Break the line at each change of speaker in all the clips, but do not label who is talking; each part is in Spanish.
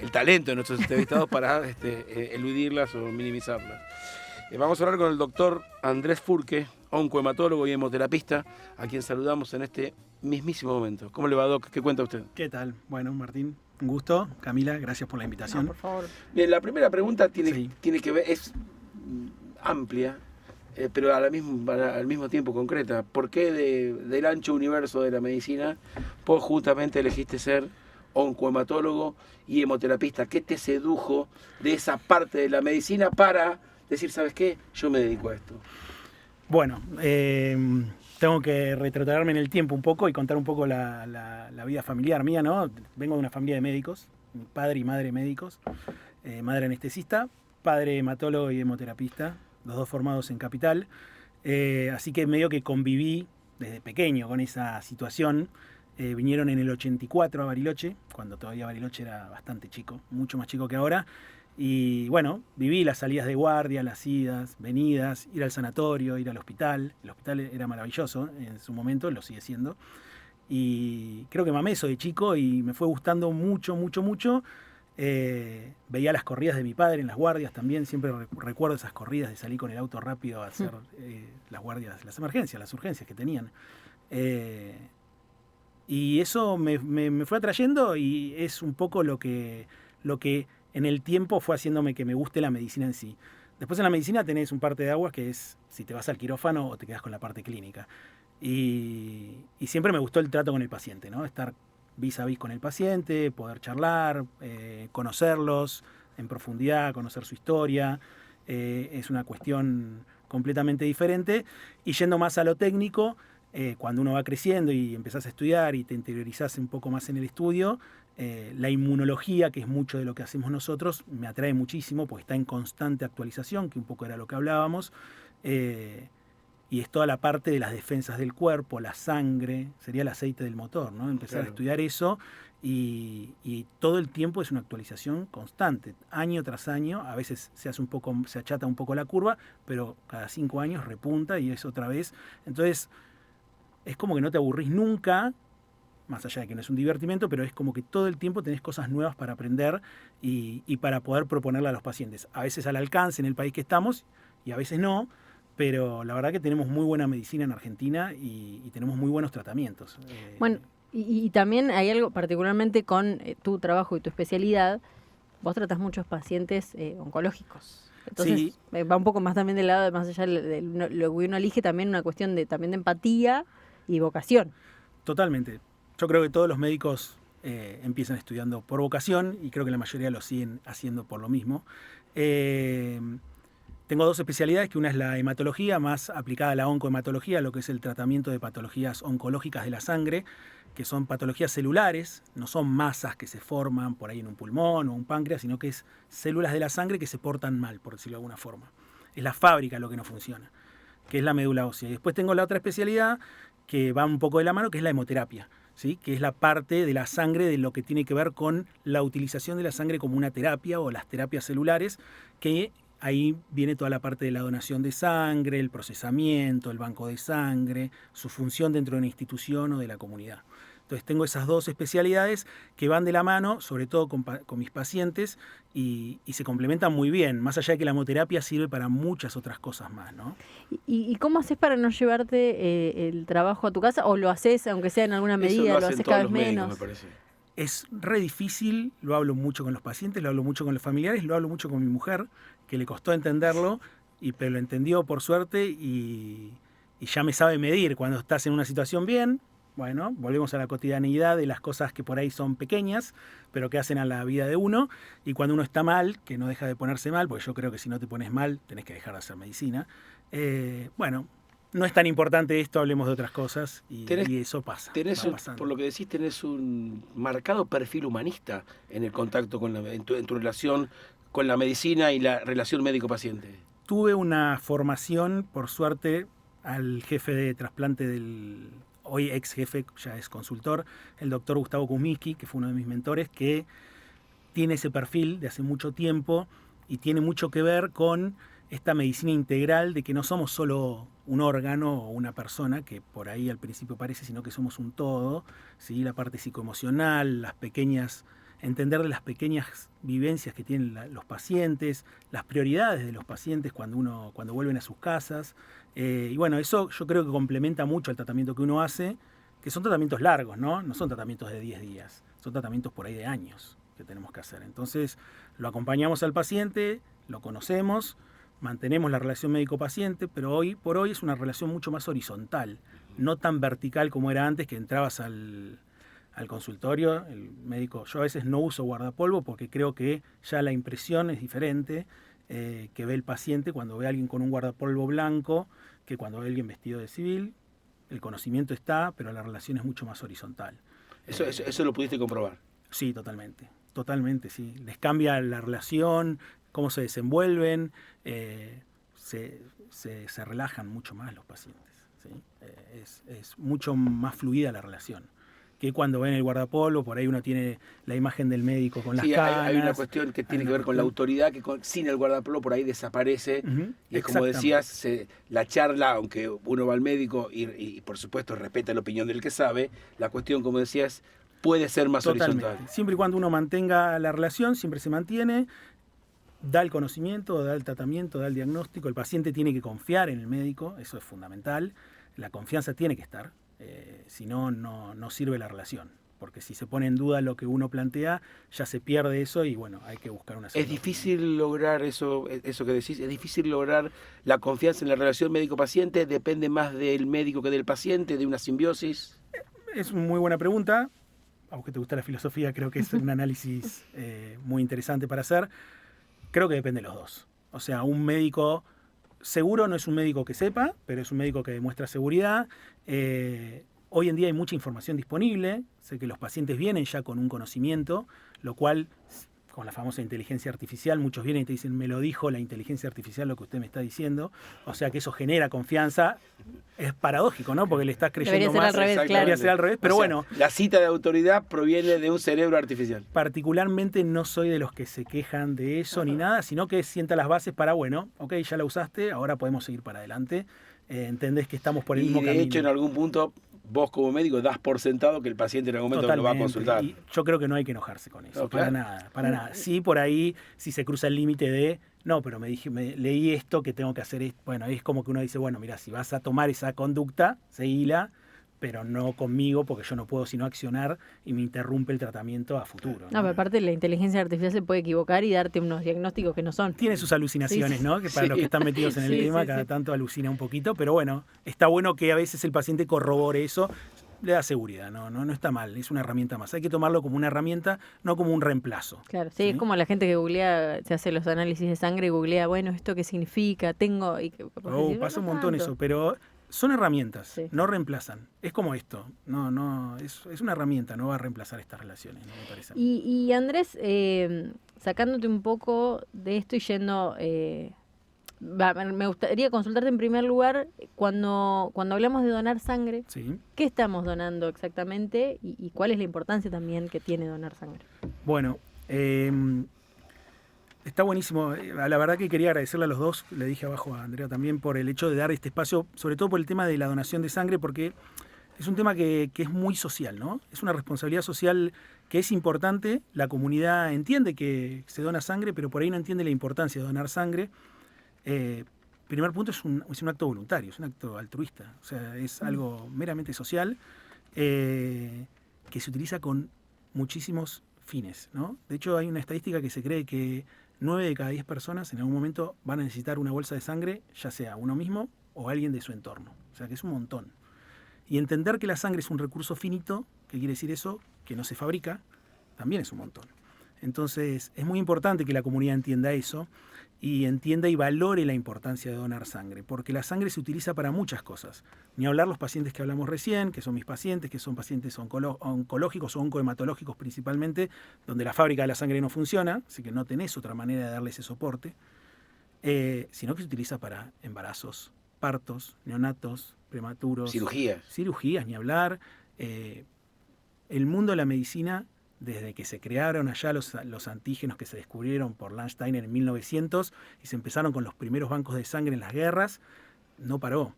el talento de nuestros entrevistados para eludirlas o minimizarlas. Vamos a hablar con el doctor Andrés Furque, oncohematólogo y hemoterapista, a quien saludamos en este mismísimo momento. ¿Cómo le va, Doc? ¿Qué cuenta usted?
¿Qué tal? Bueno, Martín, un gusto. Camila, gracias por la invitación.
No, por favor.
Bien, la primera pregunta tiene que ver, es amplia, pero al mismo tiempo concreta. ¿Por qué del ancho universo de la medicina vos justamente elegiste ser oncohematólogo y hemoterapista? ¿Qué te sedujo de esa parte de la medicina para decir, ¿sabes qué? Yo me dedico a esto.
Bueno, tengo que retrotraerme en el tiempo un poco y contar un poco la vida familiar mía, ¿no? Vengo de una familia de médicos, mi padre y madre médicos, madre anestesista, padre hematólogo y hemoterapista, los dos formados en Capital. Así que medio que conviví desde pequeño con esa situación. Vinieron en el 84 a Bariloche, cuando todavía Bariloche era bastante chico, mucho más chico que ahora. Y bueno, viví las salidas de guardia, las idas, venidas, ir al sanatorio, ir al hospital. El hospital era maravilloso en su momento, lo sigue siendo. Y creo que mamé eso de chico y me fue gustando mucho, mucho, mucho. Veía las corridas de mi padre en las guardias también. Siempre recuerdo esas corridas de salir con el auto rápido a hacer las guardias, las emergencias, las urgencias que tenían. Y eso me fue atrayendo y es un poco lo que en el tiempo fue haciéndome que me guste la medicina en sí. Después en la medicina tenés un parte de aguas que es si te vas al quirófano o te quedas con la parte clínica. Y siempre me gustó el trato con el paciente, ¿no? Estar vis a vis con el paciente, poder charlar, conocerlos en profundidad, conocer su historia. Es una cuestión completamente diferente. Y yendo más a lo técnico, cuando uno va creciendo y empezás a estudiar y te interiorizás un poco más en el estudio, la inmunología, que es mucho de lo que hacemos nosotros, me atrae muchísimo porque está en constante actualización, que un poco era lo que hablábamos, y es toda la parte de las defensas del cuerpo, la sangre, sería el aceite del motor, ¿no? Empezar a estudiar eso y todo el tiempo es una actualización constante, año tras año. A veces se achata un poco la curva, pero cada 5 años repunta y es otra vez. Entonces es como que no te aburrís nunca, más allá de que no es un divertimento, pero es como que todo el tiempo tenés cosas nuevas para aprender y para poder proponerle a los pacientes. A veces al alcance en el país que estamos y a veces no, pero la verdad que tenemos muy buena medicina en Argentina y tenemos muy buenos tratamientos.
Bueno, y también hay algo particularmente con tu trabajo y tu especialidad. Vos tratás muchos pacientes oncológicos. Entonces
Sí.
Va un poco más también del lado, más allá de lo que uno elige, también una cuestión también de empatía y vocación.
Totalmente. Yo creo que todos los médicos empiezan estudiando por vocación y creo que la mayoría lo siguen haciendo por lo mismo. Tengo 2 especialidades, que una es la hematología, más aplicada a la oncohematología, lo que es el tratamiento de patologías oncológicas de la sangre, que son patologías celulares, no son masas que se forman por ahí en un pulmón o un páncreas, sino que es células de la sangre que se portan mal, por decirlo de alguna forma. Es la fábrica lo que no funciona, que es la médula ósea. Y después tengo la otra especialidad que va un poco de la mano, que es la hemoterapia, ¿sí? Que es la parte de la sangre de lo que tiene que ver con la utilización de la sangre como una terapia o las terapias celulares, que ahí viene toda la parte de la donación de sangre, el procesamiento, el banco de sangre, su función dentro de una institución o de la comunidad. Entonces tengo esas 2 especialidades que van de la mano, sobre todo con mis pacientes, y se complementan muy bien, más allá de que la hemoterapia sirve para muchas otras cosas más, ¿no?
¿Y cómo haces para no llevarte el trabajo a tu casa? ¿O lo haces, aunque sea en alguna medida, lo haces cada vez menos?
Me parece.
Es re difícil, lo hablo mucho con los pacientes, lo hablo mucho con los familiares, lo hablo mucho con mi mujer, que le costó entenderlo, pero lo entendió por suerte y ya me sabe medir. Cuando estás en una situación bien, bueno, volvemos a la cotidianeidad de las cosas que por ahí son pequeñas, pero que hacen a la vida de uno. Y cuando uno está mal, que no deja de ponerse mal, porque yo creo que si no te pones mal, tenés que dejar de hacer medicina. Bueno, no es tan importante esto, hablemos de otras cosas y eso pasa.
Por lo que decís, tenés un marcado perfil humanista en el contacto en tu relación con la medicina y la relación médico-paciente.
Tuve una formación, por suerte, al jefe de trasplante del hoy ex jefe, ya es consultor, el doctor Gustavo Kuzminski, que fue uno de mis mentores, que tiene ese perfil de hace mucho tiempo y tiene mucho que ver con esta medicina integral de que no somos solo un órgano o una persona, que por ahí al principio parece, sino que somos un todo, ¿sí? La parte psicoemocional, las pequeñas entender las pequeñas vivencias que tienen los pacientes, las prioridades de los pacientes cuando vuelven a sus casas. Y bueno, eso yo creo que complementa mucho el tratamiento que uno hace, que son tratamientos largos, ¿no? No son tratamientos de 10 días, son tratamientos por ahí de años que tenemos que hacer. Entonces, lo acompañamos al paciente, lo conocemos, mantenemos la relación médico-paciente, pero hoy por hoy es una relación mucho más horizontal, no tan vertical como era antes, que entrabas al consultorio, el médico. Yo a veces no uso guardapolvo porque creo que ya la impresión es diferente que ve el paciente cuando ve a alguien con un guardapolvo blanco que cuando ve a alguien vestido de civil. El conocimiento está, pero la relación es mucho más horizontal.
Eso lo pudiste comprobar.
Sí, totalmente, sí. Les cambia la relación, cómo se desenvuelven, se relajan mucho más los pacientes. ¿Sí? Es mucho más fluida la relación que cuando ven el guardapolvo, por ahí uno tiene la imagen del médico con las canas.
Hay una cuestión que tiene que ver con la autoridad, que sin el guardapolvo por ahí desaparece. Y es como decías, la charla, aunque uno va al médico y por supuesto respeta la opinión del que sabe, la cuestión, como decías, puede ser más horizontal.
Siempre y cuando uno mantenga la relación, siempre se mantiene, da el conocimiento, da el tratamiento, da el diagnóstico. El paciente tiene que confiar en el médico, eso es fundamental. La confianza tiene que estar. Si no, no sirve la relación, porque si se pone en duda lo que uno plantea, ya se pierde eso y bueno, hay que buscar una solución.
¿Es difícil lograr eso que decís? ¿Es difícil lograr la confianza en la relación médico-paciente? ¿Depende más del médico que del paciente, de una simbiosis?
Es una muy buena pregunta, aunque te gusta la filosofía, creo que es un análisis muy interesante para hacer. Creo que depende de los dos. O sea, un médico seguro no es un médico que sepa, pero es un médico que demuestra seguridad. Hoy en día hay mucha información disponible, sé que los pacientes vienen ya con un conocimiento, lo cual, con la famosa inteligencia artificial, muchos vienen y te dicen, me lo dijo la inteligencia artificial lo que usted me está diciendo, o sea que eso genera confianza. Es paradójico, ¿no? Porque le estás creyendo
Debería
más.
Ser al revés, claro.
Debería ser al revés, pero bueno.
La cita de autoridad proviene de un cerebro artificial.
Particularmente no soy de los que se quejan de eso ni nada, sino que sienta las bases para, bueno, ok, ya la usaste, ahora podemos seguir para adelante. Entendés que estamos por el mismo camino.
Y de hecho, en algún punto, vos como médico das por sentado que el paciente en algún momento lo va a consultar.
Y yo creo que no hay que enojarse con eso,
No,
para
claro.
nada. Sí, por ahí, si se cruza el límite de, no, pero leí esto, que tengo que hacer esto. Bueno, es como que uno dice, bueno, mira, si vas a tomar esa conducta, seguila, pero no conmigo, porque yo no puedo sino accionar y me interrumpe el tratamiento a futuro.
No, pero aparte la inteligencia artificial se puede equivocar y darte unos diagnósticos que no son.
Tiene sus alucinaciones, ¿no? Que para los que están metidos en el tema, cada tanto alucina un poquito, pero bueno, está bueno que a veces el paciente corrobore eso, le da seguridad, no está mal, es una herramienta más. Hay que tomarlo como una herramienta, no como un reemplazo.
Claro, sí, es como la gente que googlea, se hace los análisis de sangre y googlea, bueno, ¿esto qué significa? Tengo...
Pasa un montón eso, pero son herramientas,
sí.
No reemplazan. Es como esto, es una herramienta, no va a reemplazar estas relaciones, no me parece.
Y Andrés, sacándote un poco de esto y yendo... me gustaría consultarte en primer lugar, cuando hablamos de donar sangre,
Sí.
¿Qué estamos donando exactamente y cuál es la importancia también que tiene donar sangre?
Bueno, está buenísimo. La verdad que quería agradecerle a los dos, le dije abajo a Andrea también, por el hecho de dar este espacio, sobre todo por el tema de la donación de sangre, porque es un tema que es muy social, ¿no? Es una responsabilidad social que es importante. La comunidad entiende que se dona sangre, pero por ahí no entiende la importancia de donar sangre. Primer punto, es un acto voluntario, es un acto altruista, o sea, es algo meramente social que se utiliza con muchísimos fines, ¿no? De hecho, hay una estadística que se cree que 9 de cada 10 personas en algún momento van a necesitar una bolsa de sangre, ya sea uno mismo o alguien de su entorno, o sea que es un montón. Y entender que la sangre es un recurso finito, ¿qué quiere decir eso? Que no se fabrica, también es un montón. Entonces, es muy importante que la comunidad entienda eso y entienda y valore la importancia de donar sangre, porque la sangre se utiliza para muchas cosas. Ni hablar los pacientes que hablamos recién, que son mis pacientes, que son pacientes oncológicos o oncohematológicos principalmente, donde la fábrica de la sangre no funciona, así que no tenés otra manera de darle ese soporte, sino que se utiliza para embarazos, partos, neonatos, prematuros. Cirugías, ni hablar. El mundo de la medicina, desde que se crearon allá los antígenos que se descubrieron por Landsteiner en 1900 y se empezaron con los primeros bancos de sangre en las guerras, no paró.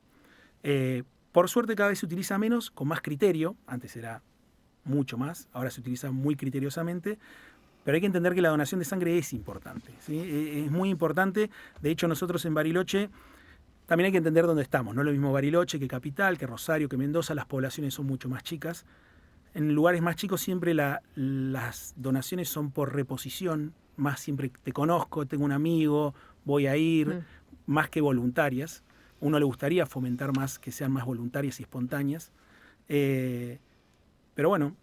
Por suerte cada vez se utiliza menos, con más criterio. Antes era mucho más, ahora se utiliza muy criteriosamente, pero hay que entender que la donación de sangre es importante, ¿sí? Es muy importante. De hecho, nosotros en Bariloche también hay que entender dónde estamos. No es lo mismo Bariloche que Capital, que Rosario, que Mendoza. Las poblaciones son mucho más chicas. En lugares más chicos siempre las donaciones son por reposición. Más siempre te conozco, tengo un amigo, voy a ir, más que voluntarias. Uno le gustaría fomentar más que sean más voluntarias y espontáneas. Pero bueno,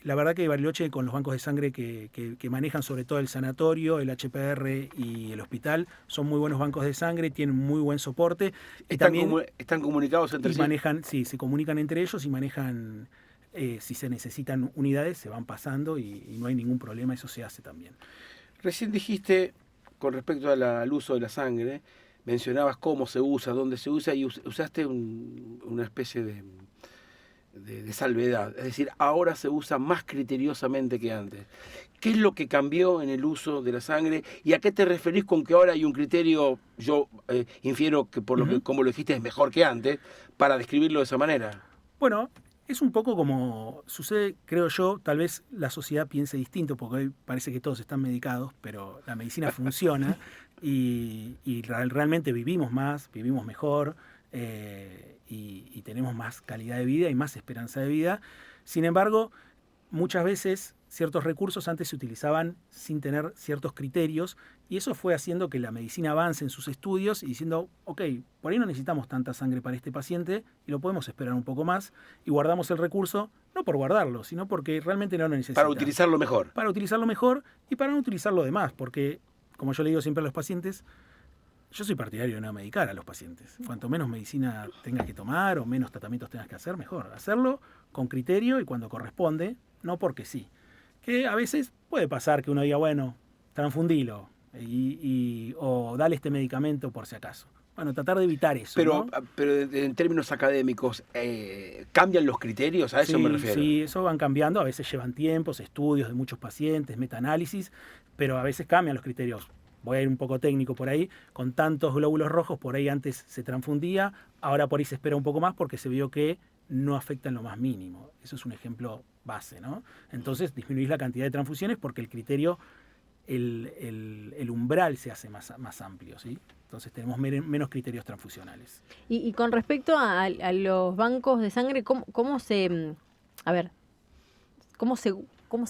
la verdad que Bariloche, con los bancos de sangre que manejan sobre todo el sanatorio, el HPR y el hospital, son muy buenos bancos de sangre, tienen muy buen soporte.
¿Están comunicados entre
sí? Sí, se comunican entre ellos y manejan, si se necesitan unidades, se van pasando y no hay ningún problema, eso se hace también.
Recién dijiste, con respecto al uso de la sangre, mencionabas cómo se usa, dónde se usa, y usaste una especie de salvedad. Es decir, ahora se usa más criteriosamente que antes. ¿Qué es lo que cambió en el uso de la sangre? ¿Y a qué te referís con que ahora hay un criterio, yo infiero que por lo que, como lo dijiste, es mejor que antes, para describirlo de esa manera?
Bueno, es un poco como sucede, creo yo, tal vez la sociedad piense distinto, porque hoy parece que todos están medicados, pero la medicina funciona y realmente vivimos más, vivimos mejor, y tenemos más calidad de vida y más esperanza de vida. Sin embargo, muchas veces ciertos recursos antes se utilizaban sin tener ciertos criterios, y eso fue haciendo que la medicina avance en sus estudios y diciendo, ok, por ahí no necesitamos tanta sangre para este paciente y lo podemos esperar un poco más, y guardamos el recurso, no por guardarlo, sino porque realmente no lo necesitamos.
Para utilizarlo mejor.
Para utilizarlo mejor y para no utilizarlo de más, porque, como yo le digo siempre a los pacientes, yo soy partidario de no medicar a los pacientes. Cuanto menos medicina tengas que tomar o menos tratamientos tengas que hacer, mejor. Hacerlo con criterio y cuando corresponde, no porque sí. Que a veces puede pasar que uno diga, bueno, transfundilo o dale este medicamento por si acaso. Bueno, tratar de evitar eso.
Pero,
¿no?
pero en términos académicos, ¿cambian los criterios? A eso me refiero.
Sí, eso van cambiando. A veces llevan tiempos, estudios de muchos pacientes, metaanálisis, pero a veces cambian los criterios. Voy a ir un poco técnico por ahí, con tantos glóbulos rojos, por ahí antes se transfundía, ahora por ahí se espera un poco más porque se vio que no afecta en lo más mínimo. Eso es un ejemplo base, ¿no? Entonces disminuís la cantidad de transfusiones porque el criterio, el umbral se hace más amplio, ¿sí? Entonces tenemos menos criterios transfusionales.
Y con respecto a los bancos de sangre, ¿cómo se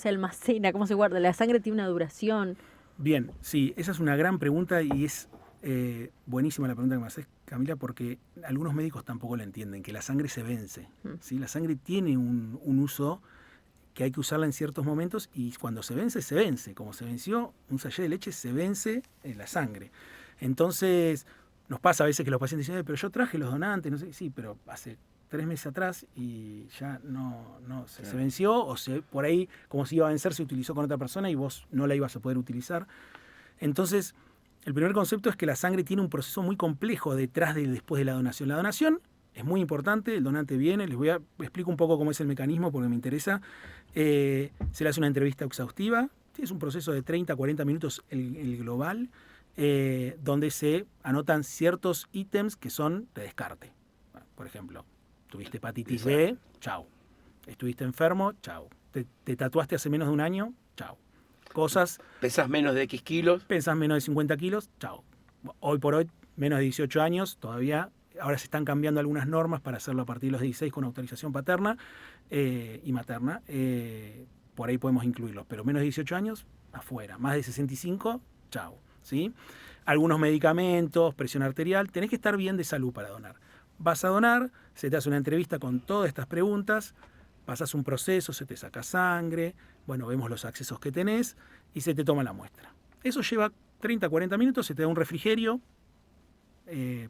almacena, cómo se guarda? ¿La sangre tiene una duración?
Bien, sí, esa es una gran pregunta y es buenísima la pregunta que me haces, Camila, porque algunos médicos tampoco la entienden, que la sangre se vence. ¿Sí? La sangre tiene un uso que hay que usarla en ciertos momentos y cuando se vence, se vence. Como se venció, un sachet de leche se vence en la sangre. Entonces, nos pasa a veces que los pacientes dicen, pero yo traje los donantes, no sé, sí, pero hace 3 meses atrás y ya se venció, o por ahí, como se iba a vencer, se utilizó con otra persona y vos no la ibas a poder utilizar. Entonces, el primer concepto es que la sangre tiene un proceso muy complejo después de la donación. La donación es muy importante, el donante viene, explico un poco cómo es el mecanismo porque me interesa. Se le hace una entrevista exhaustiva, es un proceso de 30 a 40 minutos el global, donde se anotan ciertos ítems que son de descarte. Por ejemplo, tuviste hepatitis B, chau. Estuviste enfermo, chau. Te tatuaste hace menos de un año, chau. Cosas...
¿Pesás menos de X kilos?
Pesas menos de 50 kilos, chau. Hoy por hoy, menos de 18 años, todavía... Ahora se están cambiando algunas normas para hacerlo a partir de los 16 con autorización paterna y materna. Por ahí podemos incluirlos, pero menos de 18 años, afuera. Más de 65, chau. ¿Sí? Algunos medicamentos, presión arterial, tenés que estar bien de salud para donar. Vas a donar, se te hace una entrevista con todas estas preguntas, pasas un proceso, se te saca sangre, bueno, vemos los accesos que tenés y se te toma la muestra. Eso lleva 30, 40 minutos, se te da un refrigerio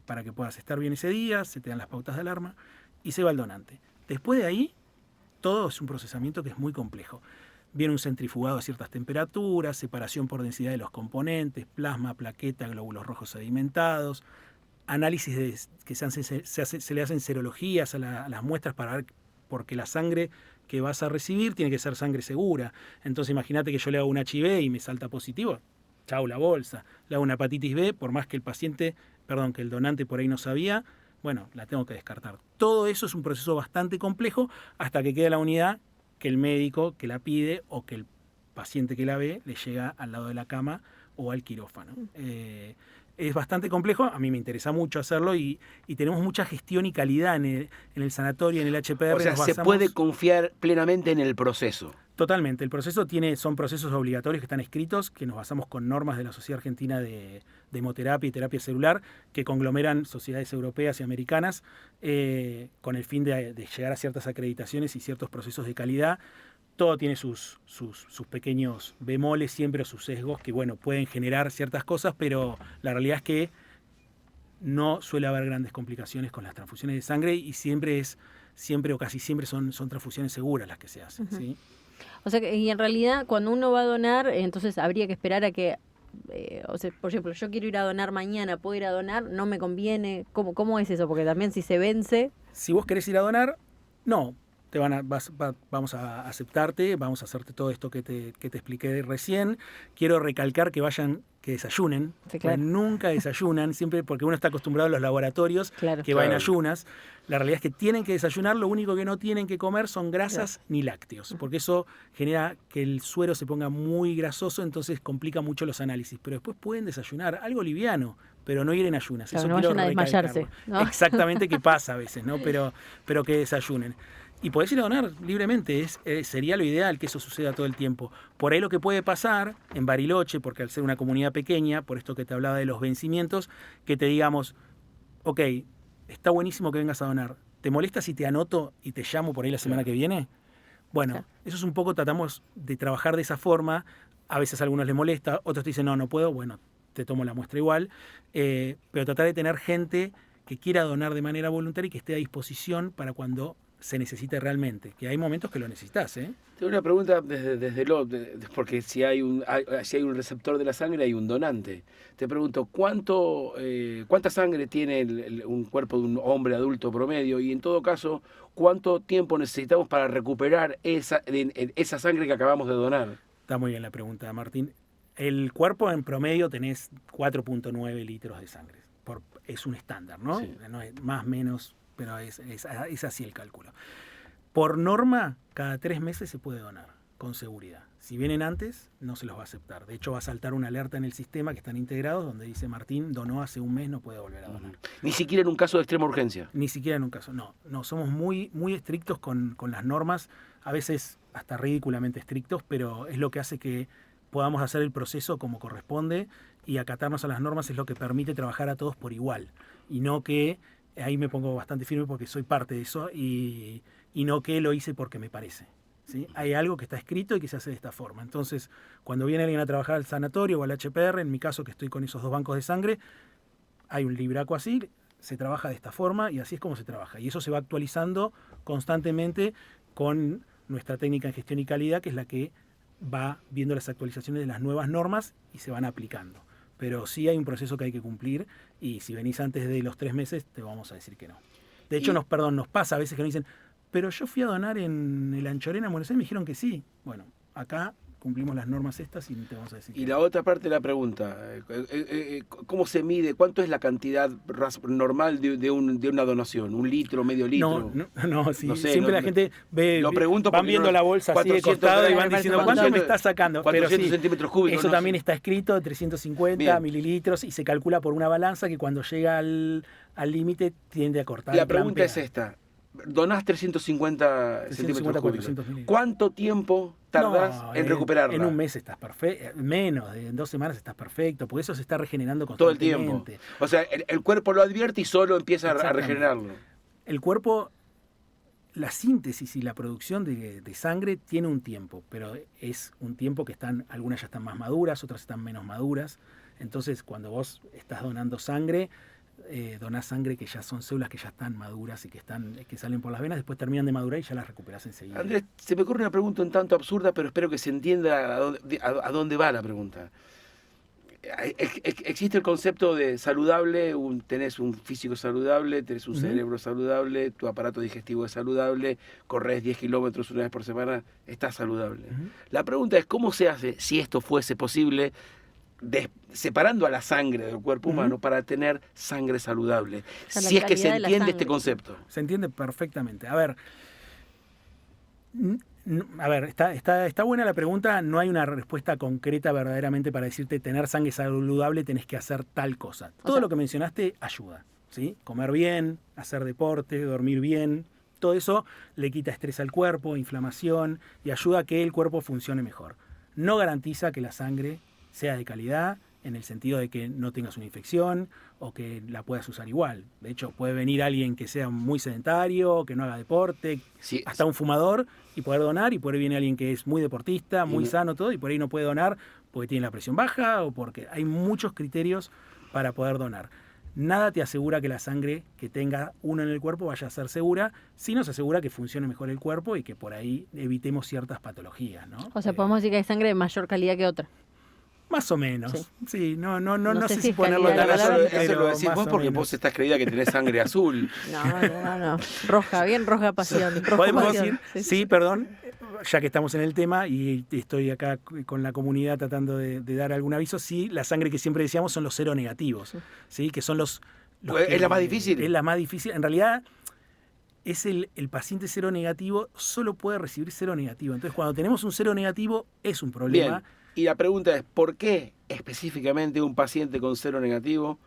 para que puedas estar bien ese día, se te dan las pautas de alarma y se va al donante. Después de ahí, todo es un procesamiento que es muy complejo. Viene un centrifugado a ciertas temperaturas, separación por densidad de los componentes, plasma, plaqueta, glóbulos rojos sedimentados, análisis que se le hacen serologías a las muestras para ver, porque la sangre que vas a recibir tiene que ser sangre segura. Entonces imagínate que yo le hago un HIV y me salta positivo, chau la bolsa. Le hago una hepatitis B, por más que que el donante por ahí no sabía, bueno, la tengo que descartar. Todo eso es un proceso bastante complejo hasta que queda la unidad que el médico que la pide o que paciente que la ve le llega al lado de la cama o al quirófano. Es bastante complejo, a mí me interesa mucho hacerlo y tenemos mucha gestión y calidad en el sanatorio, en el HPR.
O sea, se puede confiar plenamente en el proceso.
Totalmente, el proceso son procesos obligatorios que están escritos, que nos basamos con normas de la Sociedad Argentina de Hemoterapia y Terapia Celular, que conglomeran sociedades europeas y americanas, con el fin de llegar a ciertas acreditaciones y ciertos procesos de calidad. Todo tiene sus pequeños bemoles siempre, o sus sesgos, que bueno, pueden generar ciertas cosas, pero la realidad es que no suele haber grandes complicaciones con las transfusiones de sangre y siempre o casi siempre son transfusiones seguras las que se hacen.
Uh-huh.
¿Sí?
O sea, y en realidad cuando uno va a donar, entonces habría que esperar a que, o sea, por ejemplo, yo quiero ir a donar mañana, ¿puedo ir a donar? ¿No me conviene? ¿Cómo es eso? Porque también si se vence...
Si vos querés ir a donar, no. Vamos a aceptarte, vamos a hacerte todo esto que te expliqué recién. Quiero recalcar que desayunen.
Sí, claro.
Nunca desayunan, siempre porque uno está acostumbrado a los laboratorios que va en ayunas. La realidad es que tienen que desayunar, lo único que no tienen que comer son grasas ni lácteos, porque eso genera que el suero se ponga muy grasoso, entonces complica mucho los análisis. Pero después pueden desayunar algo liviano, pero no ir en ayunas.
Claro,
eso
no vayan a desmayarse, ¿no?
Exactamente, que pasa a veces, ¿no? Pero que desayunen. Y podés ir a donar libremente, sería lo ideal que eso suceda todo el tiempo. Por ahí lo que puede pasar en Bariloche, porque al ser una comunidad pequeña, por esto que te hablaba de los vencimientos, que te digamos, ok, está buenísimo que vengas a donar, ¿te molesta si te anoto y te llamo por ahí la semana que viene? Bueno, eso es un poco, tratamos de trabajar de esa forma, a veces a algunos les molesta, otros te dicen, no puedo, bueno, te tomo la muestra igual, pero tratar de tener gente que quiera donar de manera voluntaria y que esté a disposición para cuando se necesite realmente, que hay momentos que lo necesitas, ¿eh?
Tengo una pregunta porque si hay un receptor de la sangre hay un donante. Te pregunto, ¿cuánta sangre tiene un cuerpo de un hombre adulto promedio? Y en todo caso, ¿cuánto tiempo necesitamos para recuperar esa sangre que acabamos de donar?
Está muy bien la pregunta, Martín. El cuerpo en promedio tenés 4.9 litros de sangre. Es un estándar, ¿no?
Sí.
No es más, menos, pero es así el cálculo. Por norma, cada 3 meses se puede donar, con seguridad. Si vienen antes, no se los va a aceptar. De hecho, va a saltar una alerta en el sistema que están integrados, donde dice Martín, donó hace un mes, no puede volver a donar.
Ni siquiera en un caso de extrema urgencia.
Ni siquiera en un caso, no. Somos muy, muy estrictos con las normas, a veces hasta ridículamente estrictos, pero es lo que hace que podamos hacer el proceso como corresponde y acatarnos a las normas es lo que permite trabajar a todos por igual. Y no que, ahí me pongo bastante firme porque soy parte de eso, y no que lo hice porque me parece. ¿Sí? Hay algo que está escrito y que se hace de esta forma. Entonces, cuando viene alguien a trabajar al sanatorio o al HPR, en mi caso que estoy con esos 2 bancos de sangre, hay un libraco así, se trabaja de esta forma y así es como se trabaja. Y eso se va actualizando constantemente con nuestra técnica en gestión y calidad, que es la que va viendo las actualizaciones de las nuevas normas y se van aplicando. Pero sí hay un proceso que hay que cumplir y si venís antes de los 3 meses te vamos a decir que no. De hecho, nos pasa a veces que nos dicen, pero yo fui a donar en el Anchorena, en Buenos Aires, me dijeron que sí. Bueno, acá cumplimos las normas estas y te vamos a decir.
Y la otra parte de la pregunta, ¿cómo se mide? ¿Cuánto es la cantidad normal de una donación? ¿1 litro, medio litro?
Sí.
No sé,
siempre la gente van viendo la bolsa así de costado y van diciendo, ¿cuánto me está sacando?
400 centímetros cúbicos.
Eso también está escrito, 350 mililitros, y se calcula por una balanza que cuando llega al límite tiende a cortar.
La pregunta es esta. Donás 350 centímetros cúbicos. ¿Cuánto tiempo tardás en recuperarla?
En un mes estás perfecto, menos, en 2 semanas estás perfecto, porque eso se está regenerando
todo el
constantemente.
tiempo. O sea, el cuerpo lo advierte y solo empieza a regenerarlo.
El cuerpo, la síntesis y la producción de sangre tiene un tiempo, pero es un tiempo que algunas ya están más maduras, otras están menos maduras. Entonces, cuando vos estás donando sangre, donás sangre que ya son células que ya están maduras y que salen por las venas, después terminan de madurar y ya las recuperás enseguida.
Andrés, se me ocurre una pregunta un tanto absurda, pero espero que se entienda a dónde va la pregunta. Existe el concepto de saludable, tenés un físico saludable, tenés un cerebro saludable, tu aparato digestivo es saludable, corres 10 kilómetros una vez por semana, estás saludable. La pregunta es, ¿cómo se hace, si esto fuese posible, separando a la sangre del cuerpo humano para tener sangre saludable? Si es que se entiende este concepto.
Se entiende perfectamente. A ver, A ver, está buena la pregunta. No hay una respuesta concreta verdaderamente para decirte tener sangre saludable tenés que hacer tal cosa. Todo lo que mencionaste ayuda, ¿sí? Comer bien, hacer deporte, dormir bien, todo eso le quita estrés al cuerpo, inflamación y ayuda a que el cuerpo funcione mejor. No garantiza que la sangre sea de calidad, en el sentido de que no tengas una infección o que la puedas usar igual. De hecho, puede venir alguien que sea muy sedentario, que no haga deporte,
Sí,
hasta un fumador, y poder donar, y por ahí viene alguien que es muy deportista, muy sano, todo, y por ahí no puede donar porque tiene la presión baja o porque hay muchos criterios para poder donar. Nada te asegura que la sangre que tenga uno en el cuerpo vaya a ser segura, sino se asegura que funcione mejor el cuerpo y que por ahí evitemos ciertas patologías, ¿no?
O sea, podemos decir que hay sangre de mayor calidad que otra.
Más o menos.
Sí.
Sí, no
No
sé
sé
si
si
ponerlo en
calidad
la
la palabra,
palabra,
eso lo decís
más
vos
o
porque
menos.
vos estás creída que tenés sangre azul.
No. Roja, bien roja pasión. Roja
Podemos
pasión.
decir, sí, perdón, ya que estamos en el tema y estoy acá con la comunidad tratando de dar algún aviso, sí, la sangre que siempre decíamos son los seronegativos, ¿sí? Que son los
¿Es la más difícil?
Es la más difícil. En realidad, es el paciente seronegativo solo puede recibir seronegativo. Entonces, cuando tenemos un seronegativo, es un problema.
Bien, y la pregunta es, ¿por qué específicamente un paciente con cero negativo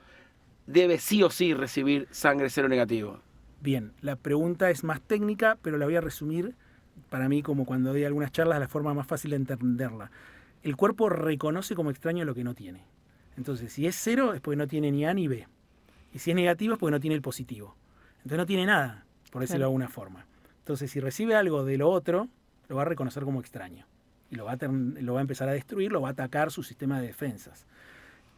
debe sí o sí recibir sangre cero negativo?
Bien, la pregunta es más técnica, pero la voy a resumir para mí, como cuando doy algunas charlas, la forma más fácil de entenderla. El cuerpo reconoce como extraño lo que no tiene. Entonces, si es cero, es porque no tiene ni A ni B. Y si es negativo, es porque no tiene el positivo. Entonces no tiene nada, por decirlo de alguna forma. Entonces, si recibe algo de lo otro, lo va a reconocer como extraño. Y lo va a empezar a destruir, lo va a atacar su sistema de defensas.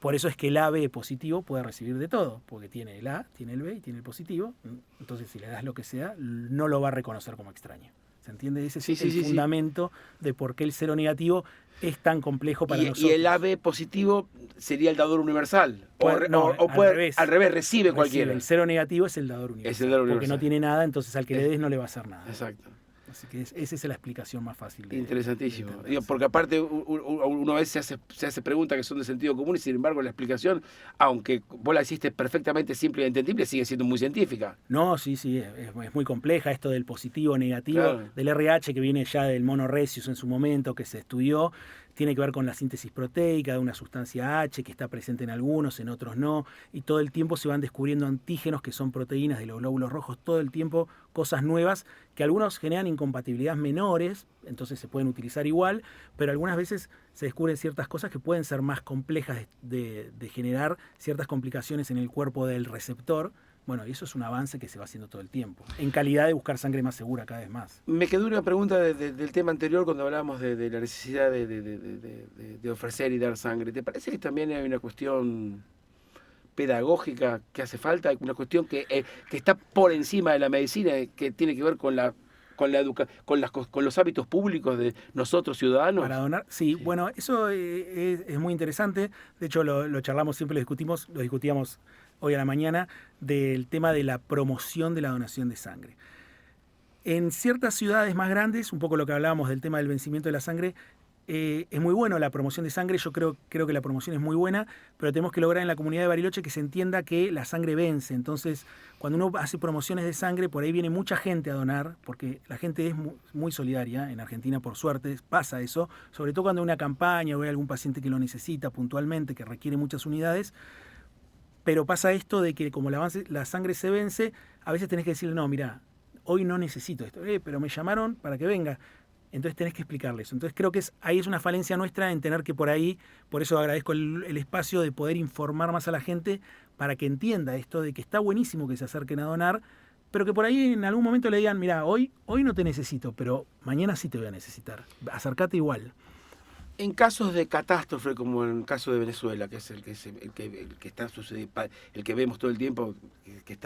Por eso es que el AB positivo puede recibir de todo, porque tiene el A, tiene el B y tiene el positivo. Entonces, si le das lo que sea, no lo va a reconocer como extraño. ¿Se entiende? Ese es el fundamento de por qué el cero negativo es tan complejo para nosotros.
¿Y el AB positivo sería el dador universal? Al revés, recibe cualquiera.
El cero negativo es el dador universal.
Es el dador universal.
Porque no tiene nada, entonces al que le des no le va a hacer nada.
Exacto.
Así que esa es la explicación más fácil.
Interesantísimo. Digo, porque aparte uno a veces se hace preguntas que son de sentido común y sin embargo la explicación, aunque vos la hiciste perfectamente simple y entendible, sigue siendo muy científica.
No, sí, es muy compleja esto del positivo, negativo,
claro.
Del RH que viene ya del mono rhesus en su momento, que se estudió. Tiene que ver con la síntesis proteica de una sustancia H que está presente en algunos, en otros no, y todo el tiempo se van descubriendo antígenos que son proteínas de los glóbulos rojos, todo el tiempo cosas nuevas que algunos generan incompatibilidades menores, entonces se pueden utilizar igual, pero algunas veces se descubren ciertas cosas que pueden ser más complejas de generar ciertas complicaciones en el cuerpo del receptor. Bueno, y eso es un avance que se va haciendo todo el tiempo, en calidad de buscar sangre más segura cada vez más.
Me quedó una pregunta del tema anterior cuando hablábamos de la necesidad de ofrecer y dar sangre. ¿Te parece que también hay una cuestión pedagógica que hace falta, una cuestión que está por encima de la medicina, que tiene que ver con los hábitos públicos de nosotros ciudadanos?
Para donar, sí. Bueno, eso es muy interesante. De hecho, lo charlamos siempre, lo discutíamos hoy a la mañana, del tema de la promoción de la donación de sangre. En ciertas ciudades más grandes, un poco lo que hablábamos del tema del vencimiento de la sangre, es muy bueno la promoción de sangre, yo creo que la promoción es muy buena, pero tenemos que lograr en la comunidad de Bariloche que se entienda que la sangre vence. Entonces, cuando uno hace promociones de sangre, por ahí viene mucha gente a donar, porque la gente es muy solidaria, en Argentina por suerte pasa eso, sobre todo cuando hay una campaña o hay algún paciente que lo necesita puntualmente, que requiere muchas unidades. Pero pasa esto de que como la sangre se vence, a veces tenés que decirle, no, mira, hoy no necesito esto, pero me llamaron para que venga. Entonces tenés que explicarle eso. Entonces creo que ahí es una falencia nuestra en tener que por eso agradezco el espacio de poder informar más a la gente para que entienda esto de que está buenísimo que se acerquen a donar, pero que por ahí en algún momento le digan, mira, hoy no te necesito, pero mañana sí te voy a necesitar. Acércate igual.
En casos de catástrofe, como en el caso de Venezuela, que es el que está sucediendo, el que vemos todo el tiempo, que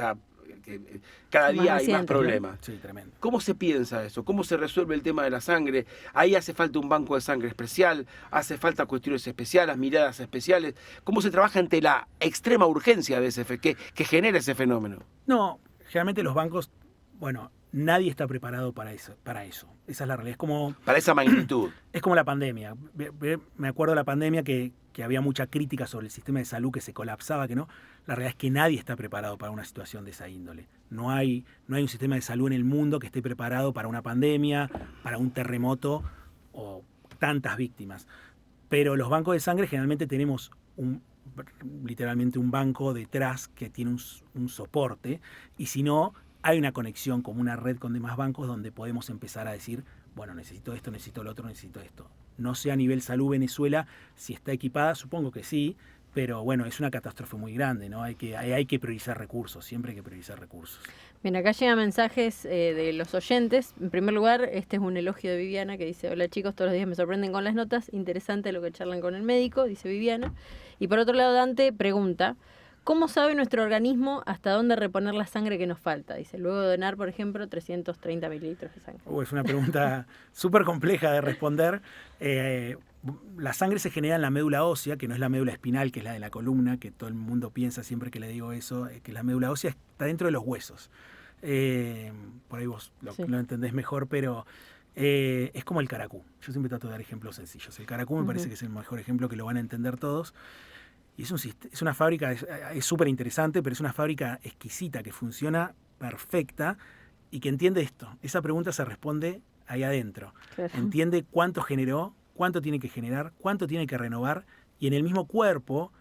cada día hay más problemas.
Sí, tremendo.
¿Cómo se piensa eso? ¿Cómo se resuelve el tema de la sangre? Ahí hace falta un banco de sangre especial, hace falta cuestiones especiales, miradas especiales. ¿Cómo se trabaja ante la extrema urgencia de que genera ese fenómeno?
No, generalmente los bancos, bueno, nadie está preparado para eso. Esa es la realidad.
Para esa magnitud.
Es como la pandemia. Me acuerdo de la pandemia que había mucha crítica sobre el sistema de salud, que se colapsaba, que no. La realidad es que nadie está preparado para una situación de esa índole. No hay un sistema de salud en el mundo que esté preparado para una pandemia, para un terremoto o tantas víctimas. Pero los bancos de sangre generalmente tenemos literalmente un banco detrás que tiene un soporte, y si no, hay una conexión como una red con demás bancos donde podemos empezar a decir, bueno, necesito esto, necesito lo otro, necesito esto. No sé a nivel salud Venezuela si está equipada, supongo que sí, pero bueno, es una catástrofe muy grande, ¿no? Hay que priorizar recursos, siempre hay que priorizar recursos.
Bien, acá llegan mensajes de los oyentes. En primer lugar, este es un elogio de Viviana que dice: hola chicos, todos los días me sorprenden con las notas, interesante lo que charlan con el médico, dice Viviana. Y por otro lado, Dante pregunta: ¿cómo sabe nuestro organismo hasta dónde reponer la sangre que nos falta? Dice, luego de donar, por ejemplo, 330 mililitros de sangre.
Es una pregunta súper compleja de responder. La sangre se genera en la médula ósea, que no es la médula espinal, que es la de la columna, que todo el mundo piensa siempre que le digo eso, que la médula ósea está dentro de los huesos. Por ahí vos lo entendés mejor, pero es como el caracú. Yo siempre trato de dar ejemplos sencillos. El caracú me parece que es el mejor ejemplo, que lo van a entender todos. Y es una fábrica, es súper interesante, pero es una fábrica exquisita, que funciona perfecta y que entiende esto. Esa pregunta se responde ahí adentro. Claro. Entiende cuánto generó, cuánto tiene que generar, cuánto tiene que renovar, y en el mismo cuerpo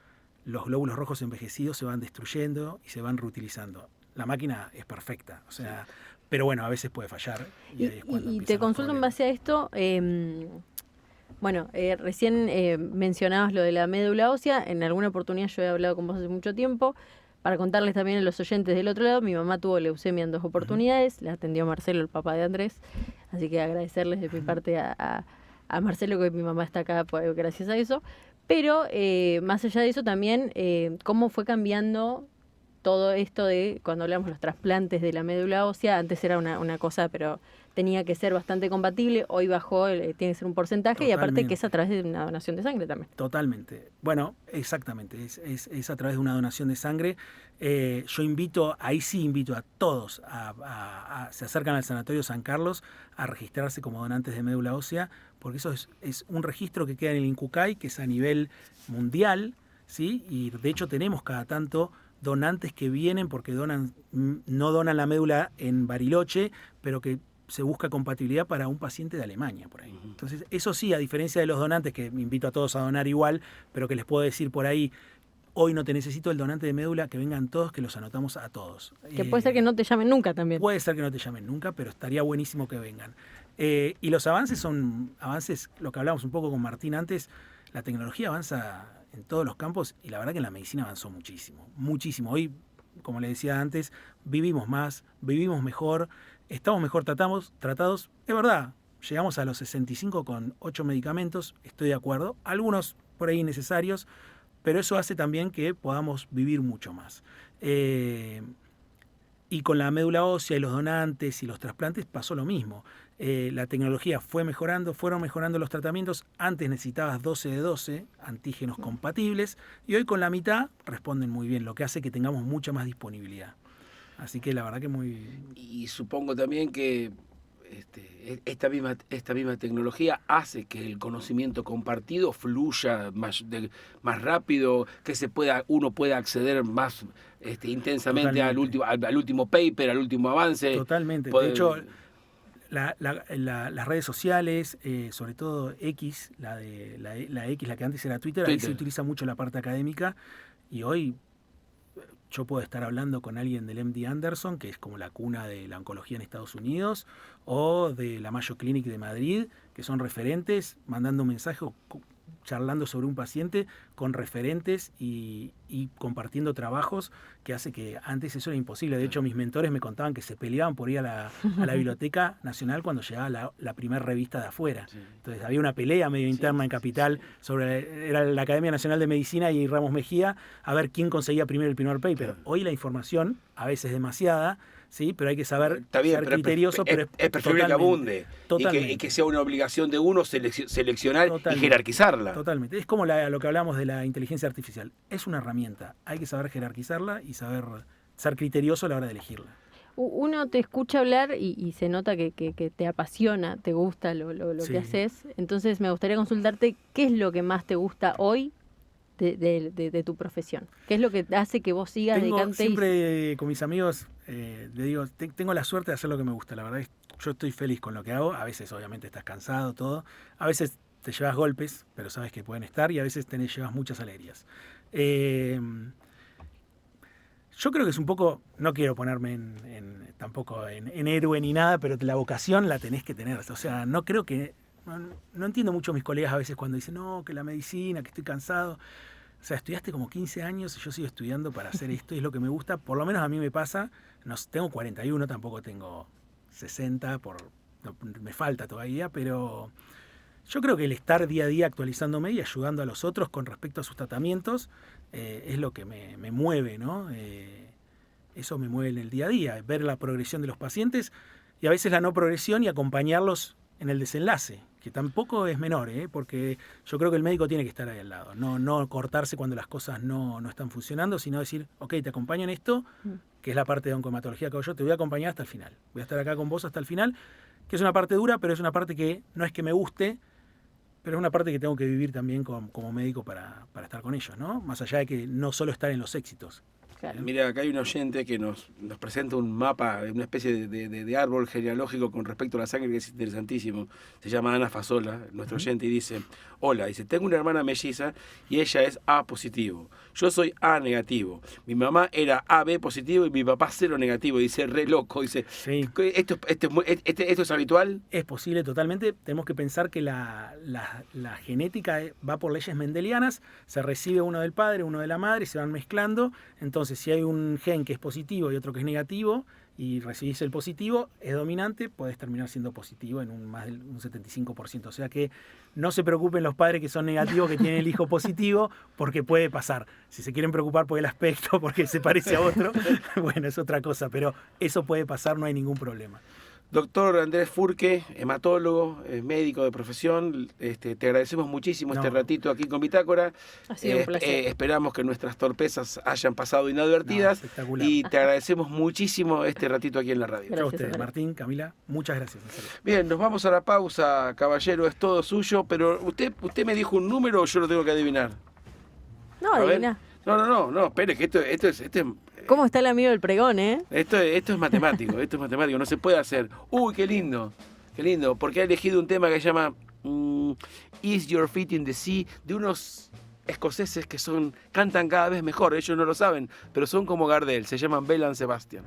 los glóbulos rojos envejecidos se van destruyendo y se van reutilizando. La máquina es perfecta, o sea, pero bueno, a veces puede fallar.
Y te consulto en base a esto, recién mencionabas lo de la médula ósea. En alguna oportunidad yo he hablado con vos hace mucho tiempo, para contarles también a los oyentes del otro lado, mi mamá tuvo leucemia en 2 oportunidades, la atendió Marcelo, el papá de Andrés, así que agradecerles de mi parte a Marcelo que mi mamá está acá gracias a eso. Pero más allá de eso también, cómo fue cambiando todo esto de cuando hablamos de los trasplantes de la médula ósea. Antes era una cosa, pero tenía que ser bastante compatible. Hoy bajó, tiene que ser un porcentaje. Totalmente. Y aparte que es a través de una donación de sangre también.
Totalmente. Bueno, exactamente. Es a través de una donación de sangre. Yo invito a todos se acercan al Sanatorio San Carlos a registrarse como donantes de médula ósea, porque eso es un registro que queda en el INCUCAI, que es a nivel mundial, ¿sí? Y de hecho tenemos cada tanto donantes que vienen porque no donan la médula en Bariloche, pero que se busca compatibilidad para un paciente de Alemania, por ahí. Entonces, eso sí, a diferencia de los donantes, que me invito a todos a donar igual, pero que les puedo decir por ahí, hoy no te necesito el donante de médula, que vengan todos, que los anotamos a todos.
Que puede ser que no te llamen nunca también.
Puede ser que no te llamen nunca, pero estaría buenísimo que vengan. Y los avances son avances, lo que hablamos un poco con Martín antes, la tecnología avanza en todos los campos, y la verdad que en la medicina avanzó muchísimo, muchísimo. Hoy, como le decía antes, vivimos más, vivimos mejor, estamos mejor tratados. Es verdad, llegamos a los 65 con 8 medicamentos, estoy de acuerdo, algunos por ahí innecesarios, pero eso hace también que podamos vivir mucho más. Y con la médula ósea y los donantes y los trasplantes pasó lo mismo. La tecnología fueron mejorando los tratamientos. Antes necesitabas 12 de 12 antígenos compatibles, y hoy con la mitad responden muy bien, lo que hace que tengamos mucha más disponibilidad. Así que la verdad que muy...
Y supongo también que esta misma tecnología hace que el conocimiento compartido fluya más rápido, que uno pueda acceder más intensamente al último paper, al último avance.
Totalmente. De hecho, las redes sociales, sobre todo X, la X, la que antes era Twitter, ahí se utiliza mucho la parte académica, y hoy yo puedo estar hablando con alguien del MD Anderson, que es como la cuna de la oncología en Estados Unidos, o de la Mayo Clinic de Madrid, que son referentes, mandando un mensaje, charlando sobre un paciente con referentes y compartiendo trabajos, que hace que antes eso era imposible. De hecho, mis mentores me contaban que se peleaban por ir a la Biblioteca Nacional cuando llegaba la primera revista de afuera. Sí. Entonces había una pelea medio interna en Capital era la Academia Nacional de Medicina y Ramos Mejía, a ver quién conseguía primero el primer paper. Sí. Hoy la información, a veces demasiada, sí, pero hay que saber ser criterioso.
Es preferible que abunde y que sea una obligación de uno seleccionar y jerarquizarla.
Totalmente. Es como lo que hablamos de la inteligencia artificial. Es una herramienta. Hay que saber jerarquizarla y saber ser criterioso a la hora de elegirla.
Uno te escucha hablar y se nota que te apasiona, te gusta lo
Sí.
que haces. Entonces me gustaría consultarte qué es lo que más te gusta hoy de tu profesión. ¿Qué es lo que hace que vos sigas dedicándote?
Siempre con mis amigos le digo, tengo la suerte de hacer lo que me gusta. La verdad es que yo estoy feliz con lo que hago. A veces obviamente estás cansado, todo. A veces te llevas golpes, pero sabes que pueden estar, y a veces llevas muchas alegrías. Yo creo que es un poco, no quiero ponerme tampoco en héroe ni nada, pero la vocación la tenés que tener. O sea, no creo que... No entiendo mucho a mis colegas a veces cuando dicen, no, que la medicina, que estoy cansado. O sea, estudiaste como 15 años y yo sigo estudiando para hacer esto y es lo que me gusta. Por lo menos a mí me pasa. Tengo 41, tampoco tengo 60, me falta todavía, pero yo creo que el estar día a día actualizándome y ayudando a los otros con respecto a sus tratamientos es lo que me mueve, ¿no? Eso me mueve en el día a día, ver la progresión de los pacientes y a veces la no progresión y acompañarlos en el desenlace, que tampoco es menor, porque yo creo que el médico tiene que estar ahí al lado, no cortarse cuando las cosas no están funcionando, sino decir, ok, te acompaño en esto, que es la parte de oncohematología que hago yo, te voy a acompañar hasta el final, voy a estar acá con vos hasta el final, que es una parte dura, pero es una parte que no es que me guste, pero es una parte que tengo que vivir también como médico para estar con ellos, ¿no? Más allá de que no solo estar en los éxitos.
Claro.
Mira, acá hay un oyente que nos presenta un mapa, una especie de árbol genealógico con respecto a la sangre que es interesantísimo. Se llama Ana Fasola, nuestro oyente, y dice, hola, dice, tengo una hermana melliza y ella es A positivo. Yo soy A negativo. Mi mamá era AB positivo y mi papá 0 negativo. Dice, re loco. Dice,
Sí.
¿esto es habitual?
Es posible totalmente. Tenemos que pensar que la genética va por leyes mendelianas, se recibe uno del padre, uno de la madre, se van mezclando. Entonces, si hay un gen que es positivo y otro que es negativo, y recibís el positivo, es dominante, podés terminar siendo positivo en más del 75%. O sea que no se preocupen los padres que son negativos, que tienen el hijo positivo, porque puede pasar. Si se quieren preocupar por el aspecto, porque se parece a otro, bueno, es otra cosa, pero eso puede pasar, no hay ningún problema.
Doctor Andrés Furque, hematólogo, médico de profesión, te agradecemos muchísimo este ratito aquí con Bitácora.
Ha sido un placer.
Esperamos que nuestras torpezas hayan pasado inadvertidas.
Espectacular.
Y te agradecemos muchísimo este ratito aquí en la radio.
Gracias a
Gracias,
ustedes,
Andrés.
Martín, Camila, muchas gracias.
Bien, nos vamos a la pausa, caballero, es todo suyo, pero usted me dijo un número o yo lo tengo que adivinar.
No,
A ver.
adivina.
No, espere, que esto es
¿Cómo está el amigo del pregón,
Esto es matemático, no se puede hacer. Uy, qué lindo, porque ha elegido un tema que se llama Is Your Feet in the Sea, de unos escoceses que cantan cada vez mejor, ellos no lo saben, pero son como Gardel, se llaman Belle and Sebastian.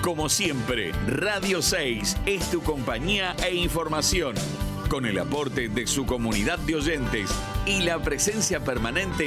Como siempre, Radio 6 es tu compañía e información, con el aporte de su comunidad de oyentes y la presencia permanente